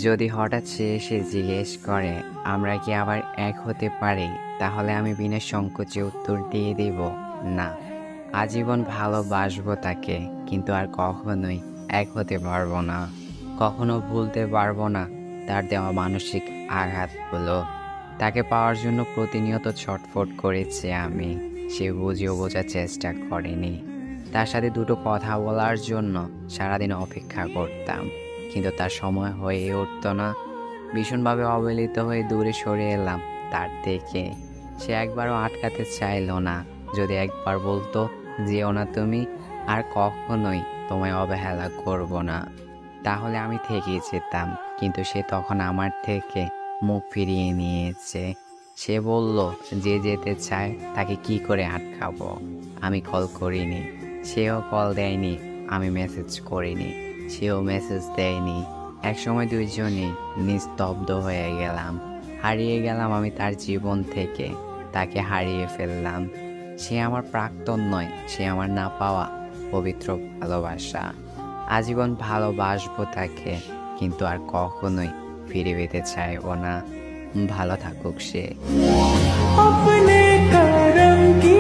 যদি হঠাৎ সে এসে জিজ্ঞেস করে আমরা কি আবার এক হতে পারি, তাহলে আমি বিনা সংকোচে উত্তর দিয়ে দেব না। আজীবন ভালোবাসবো তাকে, কিন্তু আর কখনোই এক হতে পারবো না। কখনো ভুলতে পারবো না তার দেওয়া মানসিক আঘাতগুলো। তাকে পাওয়ার জন্য প্রতিনিয়ত ছটফট করেছি আমি। সে বুঝেও বোঝার চেষ্টা করেনি। তার সাথে দুটো কথা বলার জন্য সারাদিন অপেক্ষা করতাম, কিন্তু তার সময় হয়ে উঠতো না। ভীষণভাবে অবহেলিত হয়ে দূরে সরে এলাম তার থেকে। সে একবারও আটকাতে চাইলো না। যদি একবার বলতো যেও না তুমি, আর কখনোই তোমায় অবহেলা করব না, তাহলে আমি থেকেই যেতাম। কিন্তু সে তখন আমার থেকে মুখ ফিরিয়ে নিয়েছে। সে বলল যে যেতে চায় তাকে কি করে আটকাবো। আমি কল করিনি, সেও কল দেয়নি। আমি মেসেজ করিনি, সেও মেসেজ দেয়নি। একসময় দুইজনেই নিস্তব্ধ হয়ে গেলাম। হারিয়ে গেলাম আমি তার জীবন থেকে। তাকে হারিয়ে ফেললাম। সে আমার প্রাক্তন নয়, সে আমার না পাওয়া পবিত্র ভালোবাসা। আজীবন ভালোবাসবো তাকে, কিন্তু আর কখনোই ফিরে পেতে চাইবো না। ভালো থাকুক সে। अपने करम की